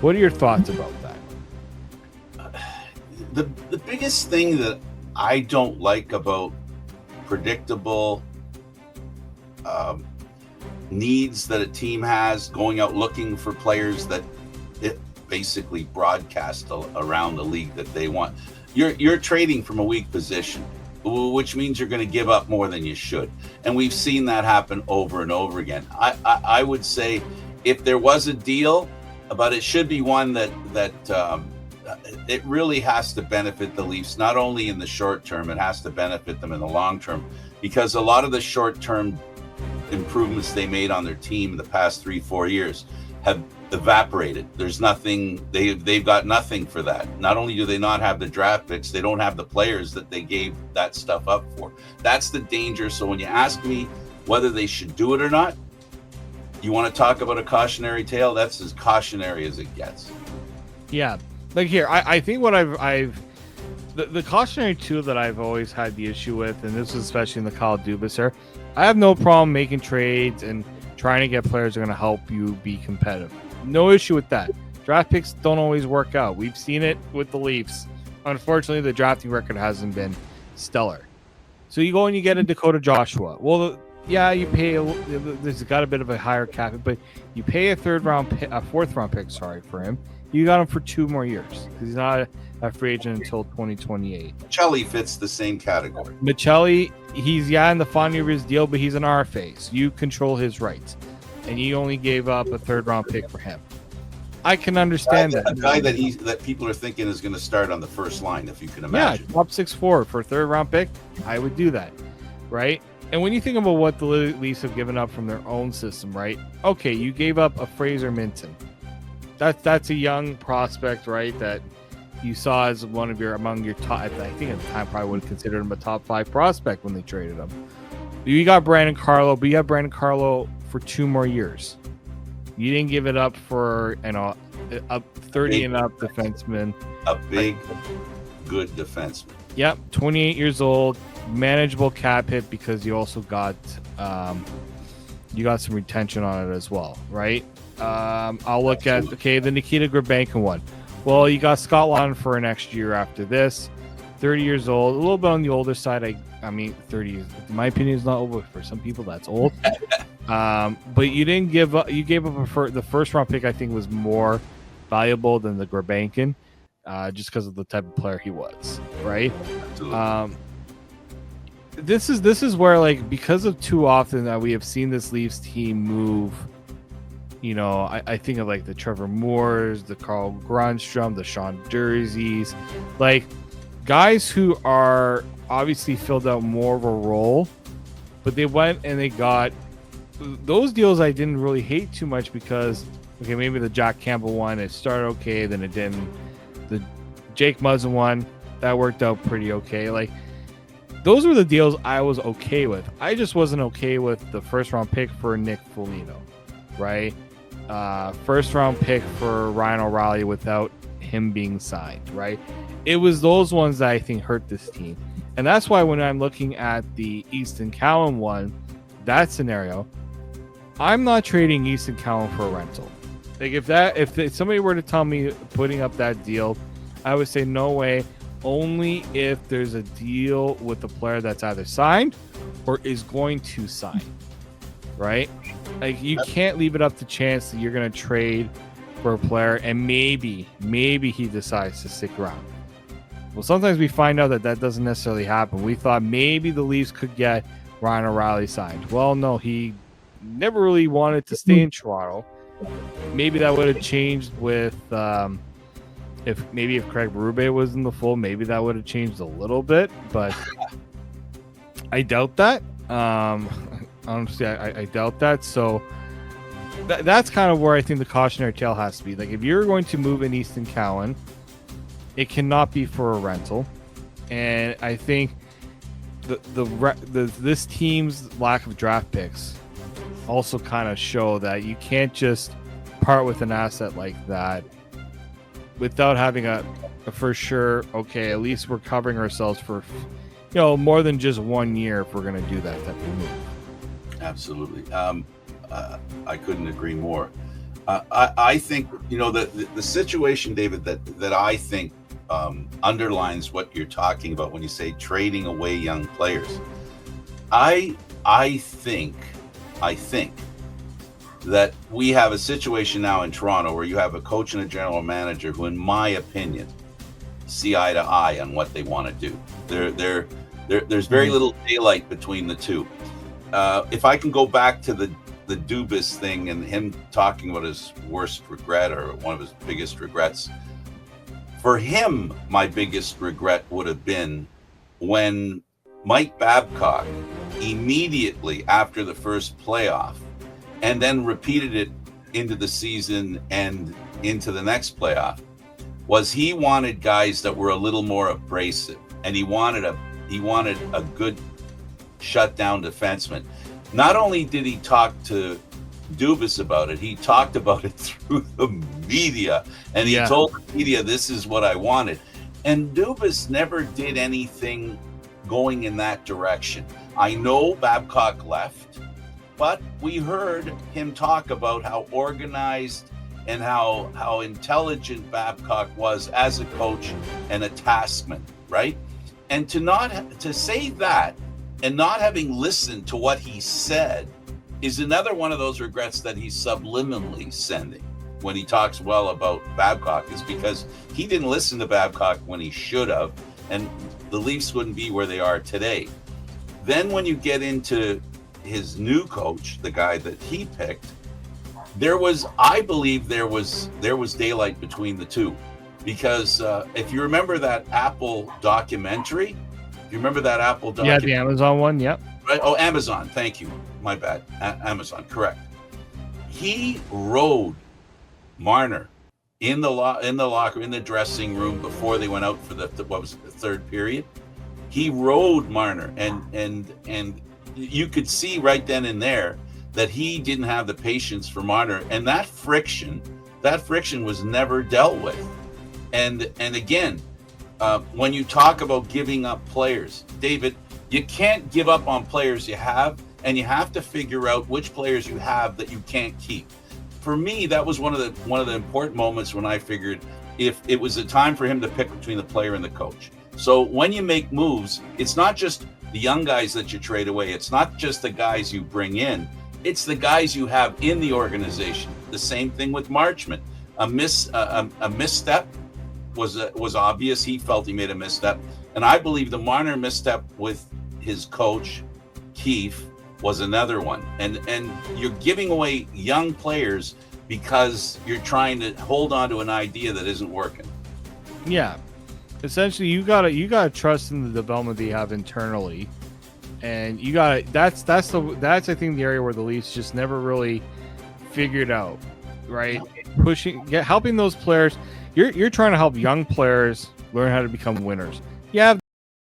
What are your thoughts about that? The biggest thing that I don't like about predictable needs that a team has, going out looking for players that it basically broadcast around the league that they want. You're trading from a weak position, which means you're going to give up more than you should, and we've seen that happen over and over again. I would say if there was a deal, but it should be one that it really has to benefit the Leafs, not only in the short term, it has to benefit them in the long term, because a lot of the short term improvements they made on their team in the past 3-4 years have evaporated. There's nothing, they've got nothing for that. Not only do they not have the draft picks, they don't have the players that they gave that stuff up for. That's the danger. So when you ask me whether they should do it or not, you want to talk about a cautionary tale? That's as cautionary as it gets. Yeah. Like here, I think what the cautionary tool that I've always had the issue with, and this is especially in the Kyle Dubas era, I have no problem making trades and trying to get players that are going to help you be competitive. No issue with that. Draft picks don't always work out. We've seen it with the Leafs. Unfortunately, the drafting record hasn't been stellar. So you go and you get a Dakota Joshua. Well, yeah, you pay. There's got a bit of a higher cap, but you pay a fourth round pick. For him. You got him for 2 more years because he's not a free agent until 2028. Michelli fits the same category. Michelli, he's in the final year of his deal, but he's an RFA, so you control his rights, and you only gave up a 3rd round pick for him. I can understand that. A guy that people are thinking is going to start on the first line, if you can imagine. Yeah, top 6'4" for a 3rd round pick. I would do that, right? And when you think about what the Leafs have given up from their own system, right? Okay, you gave up a Fraser Minton. That's a young prospect, right? That you saw as among your top. I think at the time probably would have considered him a top 5 prospect when they traded him. You got Brandon Carlo, but you got Brandon Carlo for 2 more years. You didn't give it up for a 30 and up defenseman, a big, good defenseman. Yep, 28 years old, manageable cap hit because you also got some retention on it as well, right? I'll look at the Nikita Grabankin one. Well, you got Scott Laughton for an extra year after this. 30 years old, a little bit on the older side. I mean, 30, in my opinion, is not old. For some people, that's old. But you didn't give up. You gave up the 1st round pick. I think was more valuable than the Grabankin, just because of the type of player he was, right? Absolutely. This is where, because of too often that we have seen this Leafs team move. I think of the Trevor Moores, the Carl Grundstrom, the Sean Durzees, guys who are obviously filled out more of a role, but they went and they got those deals. I didn't really hate too much because, okay, maybe the Jack Campbell one, it started okay, then it didn't. The Jake Muzzin one, that worked out pretty okay. Those were the deals I was okay with. I just wasn't okay with the 1st round pick for Nick Foligno, right? 1st round pick for Ryan O'Reilly without him being signed, right? It was those ones that I think hurt this team. And that's why when I'm looking at the Easton Cowan one, that scenario, I'm not trading Easton Cowan for a rental. If somebody were to tell me putting up that deal, I would say no way, only if there's a deal with a player that's either signed or is going to sign, right? You can't leave it up to chance that you're going to trade for a player and maybe he decides to stick around. Well, sometimes we find out that doesn't necessarily happen. We thought maybe the Leafs could get Ryan O'Reilly signed. Well, no, he never really wanted to stay in Toronto. Maybe that would have changed with if Craig Berube was in the fold, maybe that would have changed a little bit, but I doubt that. Honestly, I doubt that. So that's kind of where I think the cautionary tale has to be. If you're going to move in Easton Cowan, it cannot be for a rental. And I think this team's lack of draft picks also kind of show that you can't just part with an asset like that without having a for sure, okay, at least we're covering ourselves for more than just 1 year if we're going to do that type of move. Absolutely. I couldn't agree more. I think the situation, David, that I think underlines what you're talking about when you say trading away young players. I think that we have a situation now in Toronto where you have a coach and a general manager who, in my opinion, see eye to eye on what they want to do. There's very little daylight between the two. If I can go back to the Dubas thing and him talking about his worst regret or one of his biggest regrets, for him, my biggest regret would have been when Mike Babcock, immediately after the first playoff, and then repeated it into the season and into the next playoff, was he wanted guys that were a little more abrasive, and he wanted a good shutdown defenseman. Not only did he talk to Dubas about it, he talked about it through the media, and he told the media, this is what I wanted. And Dubas never did anything going in that direction. I know Babcock left, but we heard him talk about how organized and how intelligent Babcock was as a coach and a taskman, right? And to say that and not having listened to what he said is another one of those regrets that he's subliminally sending when he talks well about Babcock, is because he didn't listen to Babcock when he should have, and the Leafs wouldn't be where they are today. Then when you get into his new coach, the guy that he picked, I believe there was daylight between the two, because if you remember that Apple documentary, yeah, the Amazon one, yep. Right? Oh, Amazon, thank you, my bad. Amazon, correct. He rode Marner in the locker, in the dressing room before they went out for the third period. He rode Marner, and you could see right then and there that he didn't have the patience for Marner, and that friction was never dealt with. And again, when you talk about giving up players, David, you can't give up on players you have, and you have to figure out which players you have that you can't keep. For me, that was one of the important moments when I figured if it was a time for him to pick between the player and the coach. So when you make moves, it's not just the young guys that you trade away. It's not just the guys you bring in. It's the guys you have in the organization. The same thing with Marchment. A misstep was obvious. He felt he made a misstep. And I believe the Marner misstep with his coach, Keefe, was another one. And you're giving away young players because you're trying to hold on to an idea that isn't working. Yeah. Essentially, you gotta trust in the development that you have internally, and that's I think the area where the Leafs just never really figured out, right? Helping those players. You're trying to help young players learn how to become winners. You have